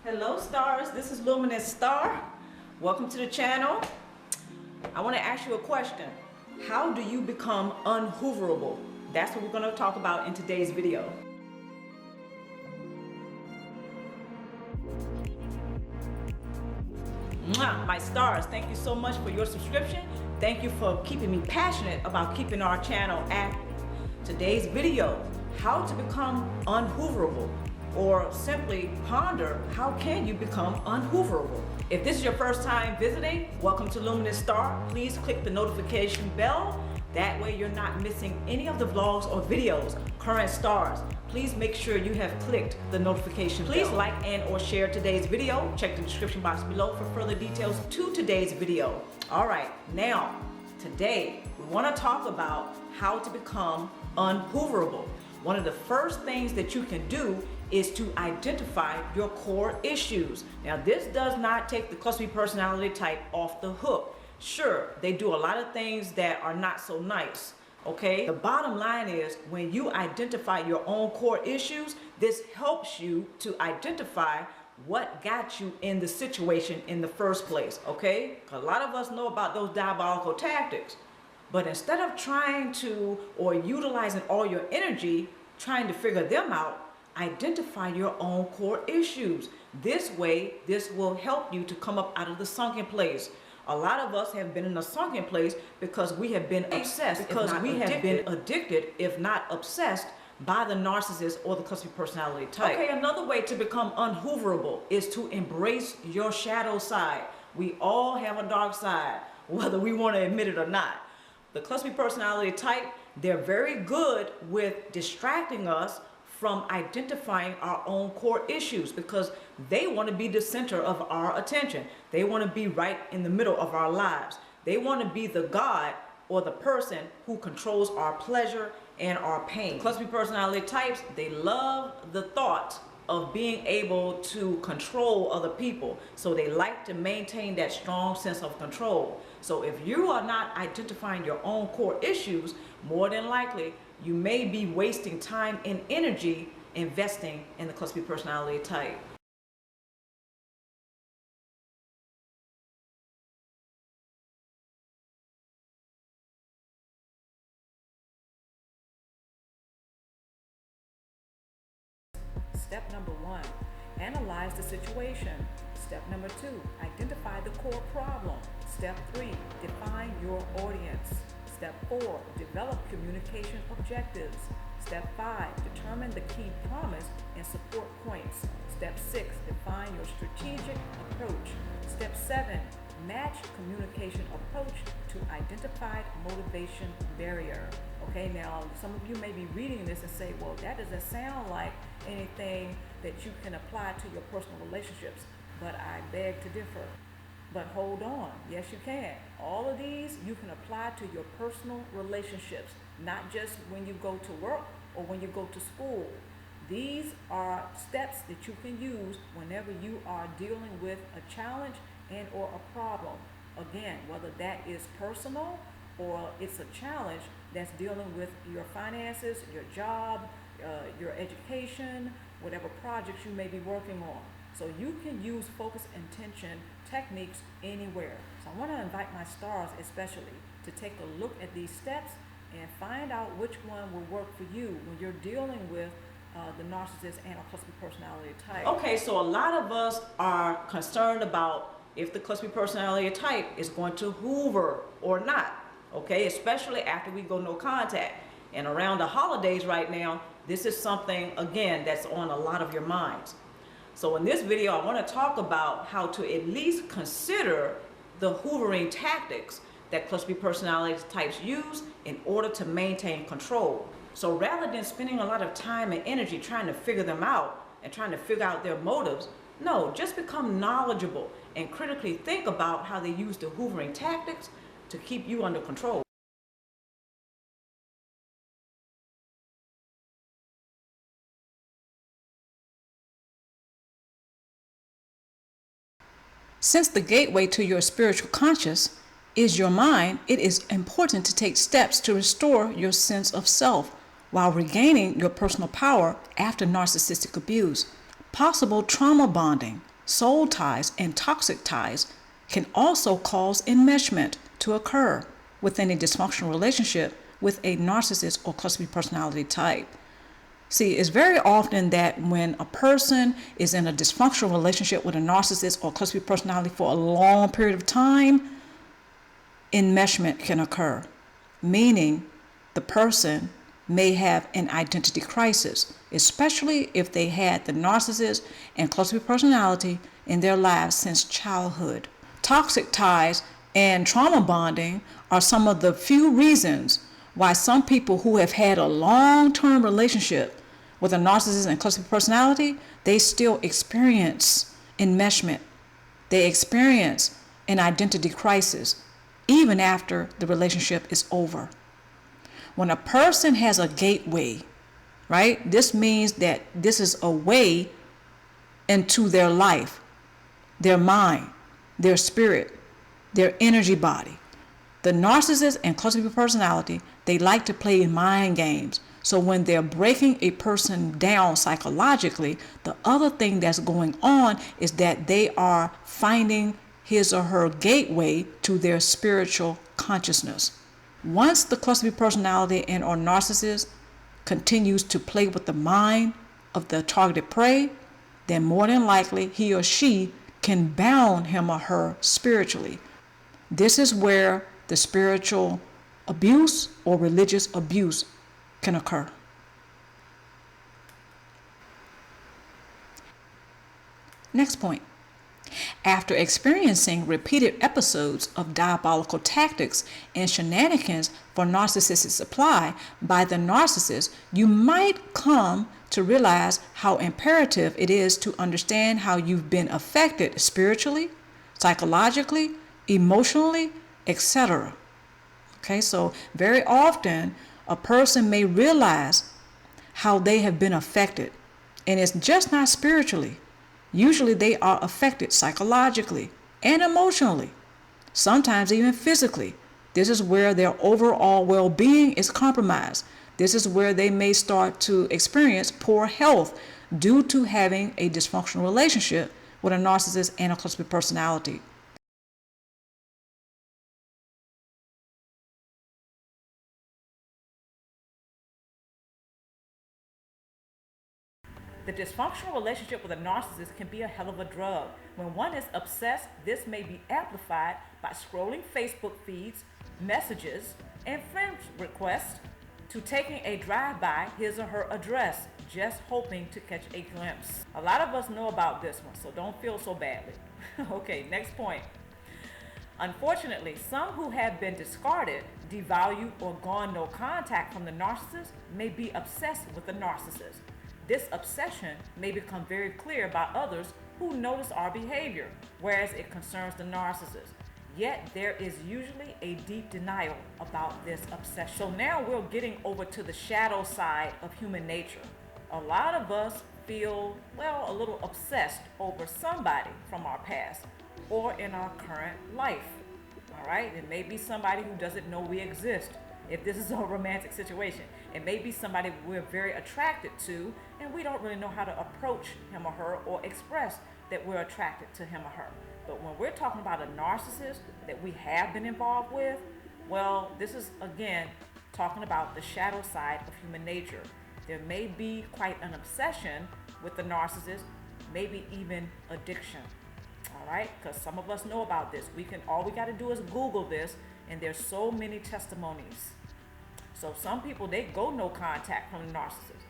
Hello stars, this is Luminousz Star. Welcome to the channel. I want to ask you a question. How do you become unhooverable? That's what we're going to talk about in today's video. My stars, thank you so much for your subscription. Thank you for keeping me passionate about keeping our channel active. Today's video, how to become unhooverable, or simply ponder how can you become unhooverable. If this is your first time visiting, welcome to Luminousz Star. Please click the notification bell. That way you're not missing any of the vlogs or videos. Current stars, please make sure you have clicked the notification bell. Please like and or share today's video. Check the description box below for further details to today's video. All right, now, today we want to talk about how to become unhooverable. One of the first things that you can do is to identify your core issues. Now, this does not take the cluster B personality type off the hook. Sure, they do a lot of things that are not so nice, okay? The bottom line is when you identify your own core issues, this helps you to identify what got you in the situation in the first place, okay? A lot of us know about those diabolical tactics, but instead of trying to or utilizing all your energy trying to figure them out, identify your own core issues. This way, this will help you to come up out of the sunken place. A lot of us have been in a sunken place because we have been obsessed, because we have been addicted, if not obsessed, by the narcissist or the cluster B personality type. Okay, another way to become unhooverable is to embrace your shadow side. We all have a dark side, whether we want to admit it or not. The cluster B personality type, they're very good with distracting us from identifying our own core issues because they want to be the center of our attention. They want to be right in the middle of our lives. They want to be the God or the person who controls our pleasure and our pain. Cluster B personality types, they love the thought of being able to control other people. So they like to maintain that strong sense of control. So if you are not identifying your own core issues, more than likely, you may be wasting time and energy investing in the cluster B personality type. Step number 1, analyze the situation. Step number 2, identify the core problem. Step 3, define your audience. Step 4, develop communication objectives. Step 5, determine the key promise and support points. Step 6, define your strategic approach. Step 7, match communication approach to identified motivation barrier. Okay, now some of you may be reading this and say, well, that doesn't sound like anything that you can apply to your personal relationships, but I beg to differ. But hold on, yes you can. All of these you can apply to your personal relationships, not just when you go to work or when you go to school. These are steps that you can use whenever you are dealing with a challenge and or a problem. Again, whether that is personal or it's a challenge that's dealing with your finances, your job, your education, whatever projects you may be working on. So you can use focus intention techniques anywhere. So I want to invite my stars especially to take a look at these steps and find out which one will work for you when you're dealing with the narcissist and a cluster B personality type. Okay, so a lot of us are concerned about if the cluster B personality type is going to hoover or not. Okay, especially after we go no contact. And around the holidays right now, this is something, again, that's on a lot of your minds. So in this video, I want to talk about how to at least consider the hoovering tactics that cluster B personality types use in order to maintain control. So rather than spending a lot of time and energy trying to figure them out and trying to figure out their motives, no, just become knowledgeable and critically think about how they use the hoovering tactics to keep you under control. Since the gateway to your spiritual conscious is your mind, it is important to take steps to restore your sense of self while regaining your personal power after narcissistic abuse. Possible trauma bonding. Soul ties and toxic ties can also cause enmeshment to occur within a dysfunctional relationship with a narcissist or cluster B personality type. See, it's very often that when a person is in a dysfunctional relationship with a narcissist or cluster B personality for a long period of time, enmeshment can occur, meaning the person may have an identity crisis, especially if they had the narcissist and cluster B personality in their lives since childhood. Toxic ties and trauma bonding are some of the few reasons why some people who have had a long-term relationship with a narcissist and cluster B personality, they still experience enmeshment. They experience an identity crisis even after the relationship is over. When a person has a gateway, right, this means that this is a way into their life, their mind, their spirit, their energy body. The narcissist and cluster B personality, they like to play mind games. So when they're breaking a person down psychologically, the other thing that's going on is that they are finding his or her gateway to their spiritual consciousness. Once the cluster B personality and or narcissist continues to play with the mind of the targeted prey, then more than likely he or she can bound him or her spiritually. This is where the spiritual abuse or religious abuse can occur. Next point. After experiencing repeated episodes of diabolical tactics and shenanigans for narcissistic supply by the narcissist, you might come to realize how imperative it is to understand how you've been affected spiritually, psychologically, emotionally, etc. Okay, so very often a person may realize how they have been affected, and it's just not spiritually. Usually they are affected psychologically and emotionally, sometimes even physically. This is where their overall well-being is compromised. This is where they may start to experience poor health due to having a dysfunctional relationship with a narcissist and a cluster B personality. The dysfunctional relationship with a narcissist can be a hell of a drug. When one is obsessed, this may be amplified by scrolling Facebook feeds, messages, and friend requests to taking a drive-by his or her address, just hoping to catch a glimpse. A lot of us know about this one, so don't feel so badly. Okay, next point. Unfortunately, some who have been discarded, devalued, or gone no contact from the narcissist may be obsessed with the narcissist. This obsession may become very clear by others who notice our behavior, whereas it concerns the narcissist. Yet there is usually a deep denial about this obsession. So now we're getting over to the shadow side of human nature. A lot of us feel, a little obsessed over somebody from our past or in our current life. All right? It may be somebody who doesn't know we exist. If this is a romantic situation, it may be somebody we're very attracted to and we don't really know how to approach him or her or express that we're attracted to him or her. But when we're talking about a narcissist that we have been involved with, this is again talking about the shadow side of human nature. There may be quite an obsession with the narcissist, maybe even addiction. All right, because some of us know about this. All we got to do is Google this, and there's so many testimonies. So some people, they go no contact from the narcissist.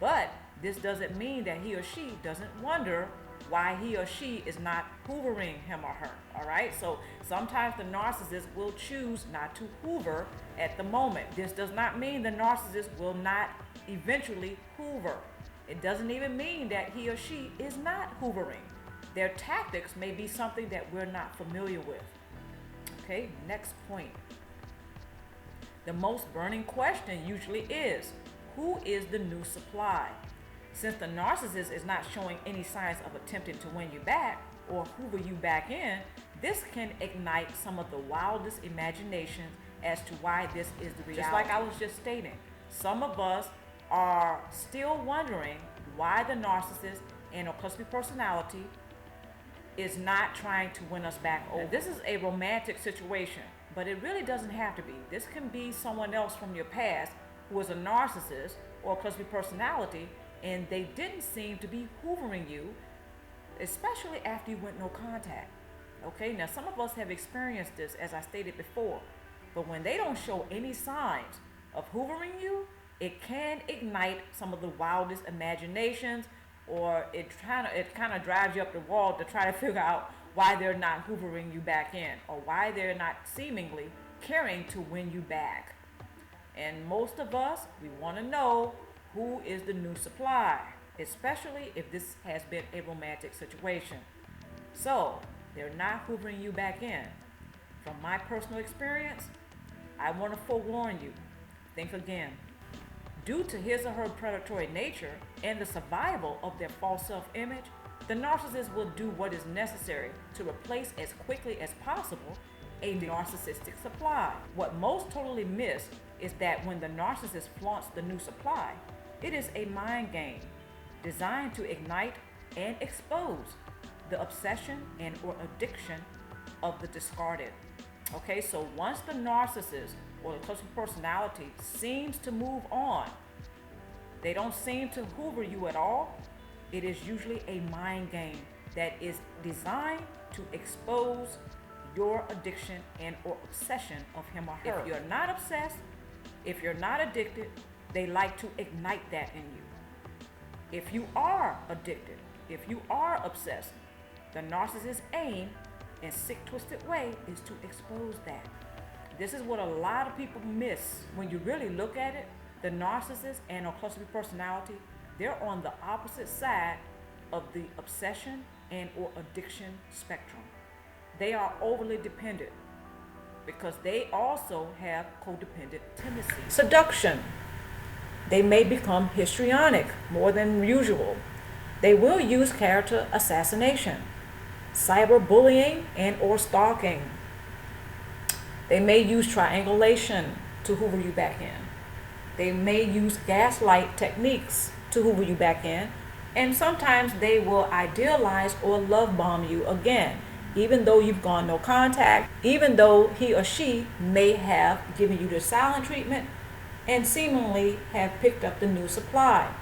But this doesn't mean that he or she doesn't wonder why he or she is not hoovering him or her. All right, so sometimes the narcissist will choose not to hoover at the moment. This does not mean the narcissist will not eventually hoover. It doesn't even mean that he or she is not hoovering. Their tactics may be something that we're not familiar with. Okay, next point. The most burning question usually is, who is the new supply? Since the narcissist is not showing any signs of attempting to win you back or hoover you back in, this can ignite some of the wildest imaginations as to why this is the reality. Just like I was just stating, some of us are still wondering why the narcissist and or cluster B personality is not trying to win us back over. This is a romantic situation, but it really doesn't have to be. This can be someone else from your past who is a narcissist or a cluster personality, and they didn't seem to be hoovering you, especially after you went no contact. Okay, now some of us have experienced this, as I stated before, but when they don't show any signs of hoovering you, it can ignite some of the wildest imaginations, or it kind of drives you up the wall to try to figure out why they're not hoovering you back in, or why they're not seemingly caring to win you back. And most of us, we want to know who is the new supply, especially if this has been a romantic situation. So they're not hoovering you back in. From my personal experience, I want to forewarn you, think again. Due to his or her predatory nature and the survival of their false self-image, the narcissist will do what is necessary to replace as quickly as possible a narcissistic supply. What most totally miss is that when the narcissist flaunts the new supply, it is a mind game designed to ignite and expose the obsession and or addiction of the discarded. Okay, so once the narcissist or the cluster personality seems to move on, they don't seem to hoover you at all, it is usually a mind game that is designed to expose your addiction and or obsession of him or her. If you're not obsessed, if you're not addicted, they like to ignite that in you. If you are addicted, if you are obsessed, the narcissist's aim in sick, twisted way is to expose that. This is what a lot of people miss. When you really look at it, the narcissist and or cluster personality, they're on the opposite side of the obsession and or addiction spectrum. They are overly dependent because they also have codependent tendencies. Seduction. They may become histrionic more than usual. They will use character assassination, cyberbullying, and or stalking. They may use triangulation to hoover you back in. They may use gaslight techniques to hoover you back in. And sometimes they will idealize or love bomb you again, even though you've gone no contact, even though he or she may have given you the silent treatment and seemingly have picked up the new supply.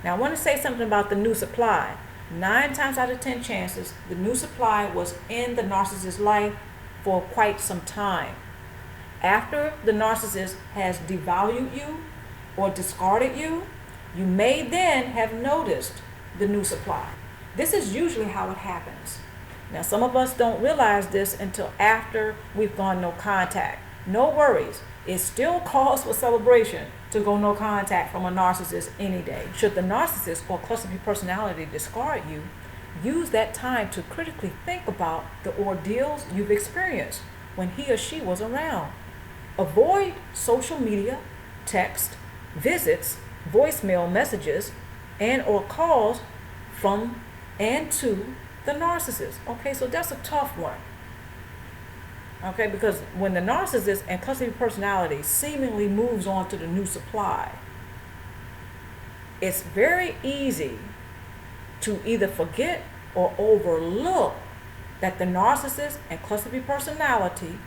Now I want to say something about the new supply. 9 times out of 10 chances, the new supply was in the narcissist's life for quite some time. After the narcissist has devalued you or discarded you, you may then have noticed the new supply. This is usually how it happens. Now, some of us don't realize this until after we've gone no contact. No worries. It still calls for celebration to go no contact from a narcissist any day. Should the narcissist or cluster B personality discard you, use that time to critically think about the ordeals you've experienced when he or she was around. Avoid social media, text, visits, voicemail messages, and or calls from and to the narcissist. Okay, so that's a tough one. Okay, because when the narcissist and cluster personality seemingly moves on to the new supply, it's very easy to either forget or overlook that the narcissist and cluster personality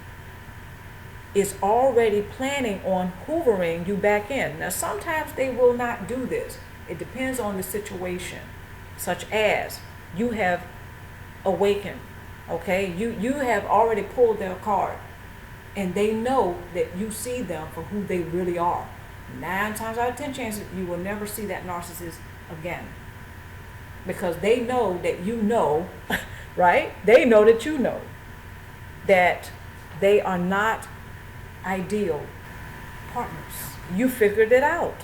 is already planning on hoovering you back in. Now, sometimes they will not do this. It depends on the situation, such as you have awakened, okay? You have already pulled their card, and they know that you see them for who they really are. 9 times out of 10 chances, you will never see that narcissist again, because they know that you know, right? They know that you know that they are not ideal partners. You figured it out.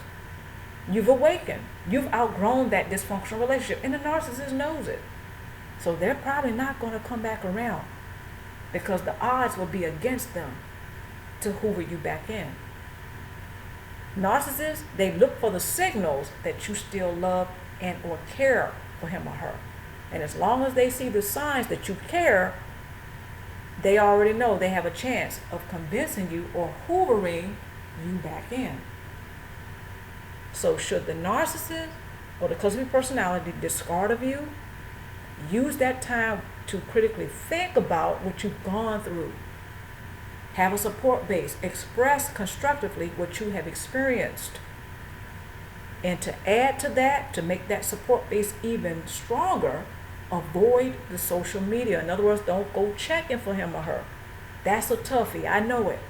You've awakened. You've outgrown that dysfunctional relationship, and the narcissist knows it. So they're probably not going to come back around, because the odds will be against them to hoover you back in. Narcissists, they look for the signals that you still love and or care for him or her. And as long as they see the signs that you care, they already know they have a chance of convincing you or hoovering you back in. So should the narcissist or the cluster personality discard of you, Use that time to critically think about what you've gone through. Have a support base. Express constructively what you have experienced. And to add to that, to make that support base even stronger, avoid the social media. In other words, don't go checking for him or her. That's a toughie, I know it.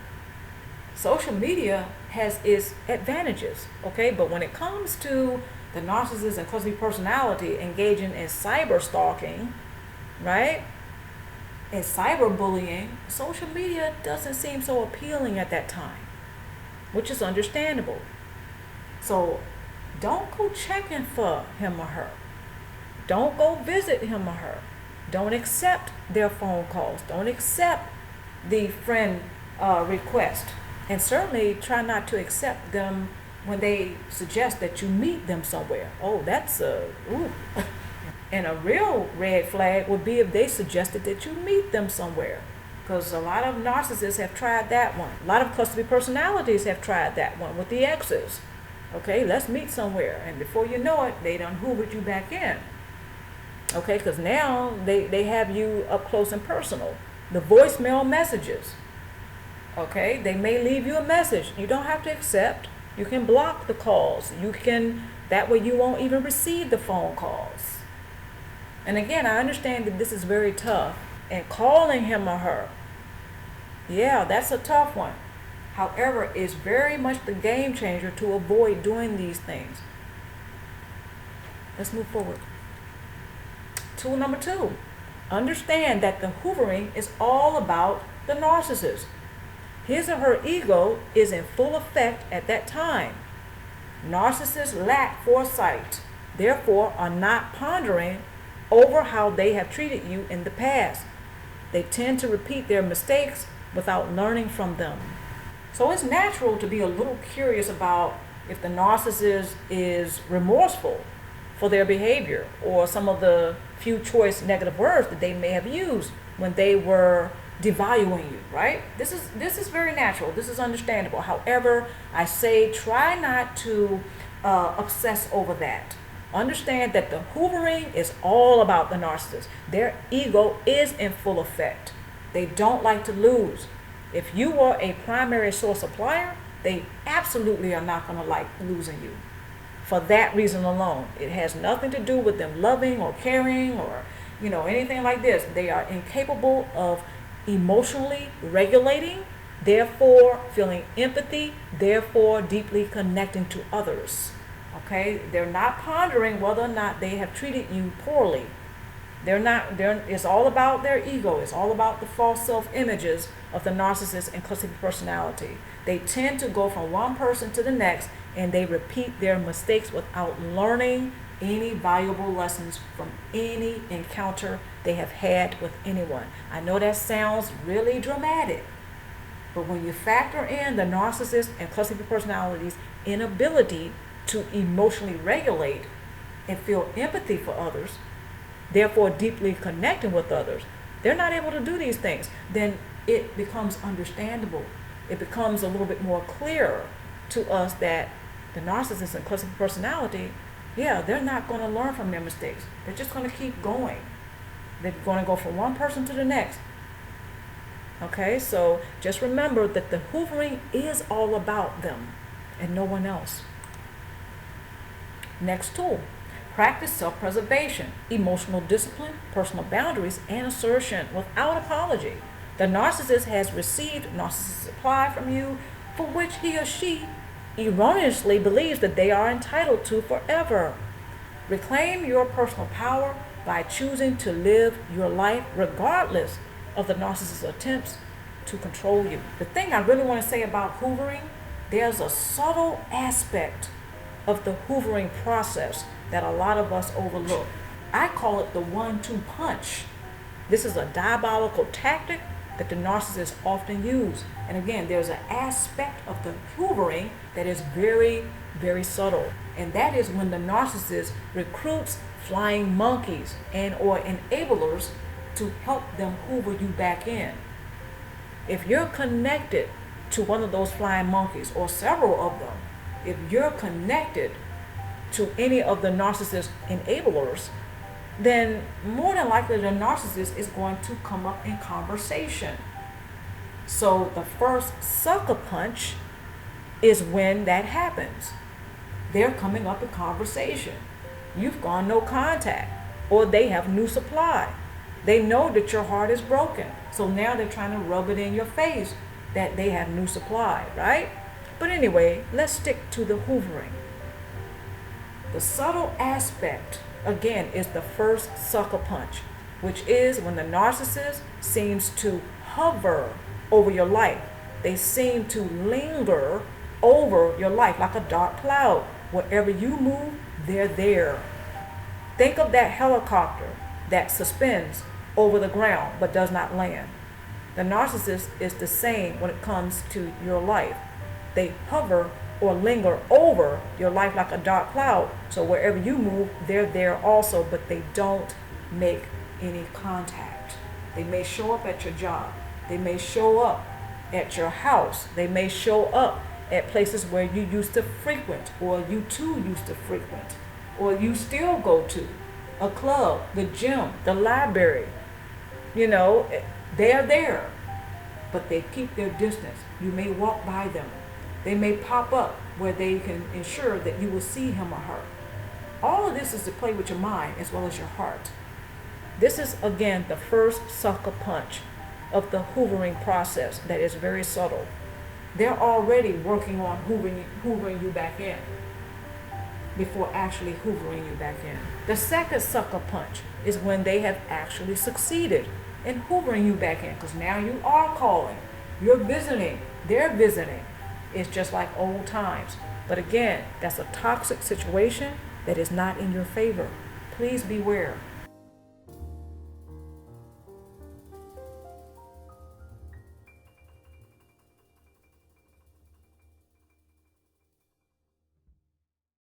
Social media has its advantages, okay? But when it comes to the narcissist and cluster B personality engaging in cyber stalking, right? And cyberbullying, social media doesn't seem so appealing at that time, which is understandable. So don't go checking for him or her. Don't go visit him or her. Don't accept their phone calls. Don't accept the friend request. And certainly try not to accept them when they suggest that you meet them somewhere. Oh, that's ooh. And a real red flag would be if they suggested that you meet them somewhere. Because a lot of narcissists have tried that one. A lot of cluster B personalities have tried that one with the exes. Okay, let's meet somewhere. And before you know it, they done hoovered you back in. Okay, because now they have you up close and personal. The voicemail messages. Okay, they may leave you a message. You don't have to accept. You can block the calls. That way you won't even receive the phone calls. And again, I understand that this is very tough. And calling him or her, yeah, that's a tough one. However, it's very much the game changer to avoid doing these things. Let's move forward. Tool number 2. Understand that the hoovering is all about the narcissist. His or her ego is in full effect at that time. Narcissists lack foresight, therefore are not pondering over how they have treated you in the past. They tend to repeat their mistakes without learning from them. So it's natural to be a little curious about if the narcissist is remorseful for their behavior or some of the few choice negative words that they may have used when they were devaluing you, right? This is very natural. This is understandable. However, I say try not to obsess over that. Understand that the hoovering is all about the narcissist. Their ego is in full effect. They don't like to lose. If you were a primary source supplier, they absolutely are not going to like losing you. For that reason alone. It has nothing to do with them loving or caring or anything like this. They are incapable of emotionally regulating, therefore feeling empathy, therefore deeply connecting to others. Okay? They're not pondering whether or not they have treated you poorly. It's all about their ego. It's all about the false self-images of the narcissist and cluster B personality. They tend to go from one person to the next and they repeat their mistakes without learning any valuable lessons from any encounter they have had with anyone. I know that sounds really dramatic, but when you factor in the narcissist and cluster B personality's inability to emotionally regulate and feel empathy for others, therefore deeply connecting with others, they're not able to do these things, then it becomes understandable. It becomes a little bit more clear to us that the narcissist and cluster B personality, they're not going to learn from their mistakes. They're just going to keep going. They're going to go from one person to the next. Okay, so just remember that the hoovering is all about them and no one else. Next tool. Practice self-preservation, emotional discipline, personal boundaries, and assertion without apology. The narcissist has received narcissistic supply from you for which he or she erroneously believes that they are entitled to forever. Reclaim your personal power by choosing to live your life regardless of the narcissist's attempts to control you. The thing I really want to say about hoovering, there's a subtle aspect of the hoovering process that a lot of us overlook. I call it the 1-2 punch. This is a diabolical tactic that the narcissists often use. And again, there's an aspect of the hoovering that is very, very subtle. And that is when the narcissist recruits flying monkeys and or enablers to help them hoover you back in. If you're connected to one of those flying monkeys or several of them, if you're connected to any of the narcissist enablers, then more than likely the narcissist is going to come up in conversation. So the first sucker punch is when that happens. They're coming up in conversation. You've gone no contact, or they have new supply. They know that your heart is broken. So now they're trying to rub it in your face that they have new supply, right? But anyway, let's stick to the hoovering. The subtle aspect, again, is the first sucker punch, which is when the narcissist seems to hover over your life. They seem to linger over your life like a dark cloud. Wherever you move, they're there. Think of that helicopter that suspends over the ground but does not land. The narcissist is the same when it comes to your life. They hover or linger over your life like a dark cloud. So wherever you move, they're there also, but they don't make any contact. They may show up at your job. They may show up at your house. They may show up at places where you used to frequent, or you too used to frequent, or you still go to, a club, the gym, the library. You know, they're there, but they keep their distance. You may walk by them. They may pop up where they can ensure that you will see him or her. All of this is to play with your mind as well as your heart. This is, again, the first sucker punch of the hoovering process that is very subtle. They're already working on hoovering you back in before actually hoovering you back in. The second sucker punch is when they have actually succeeded in hoovering you back in, because now you are calling, you're visiting, they're visiting. It's just like old times. But again, that's a toxic situation that is not in your favor. Please beware.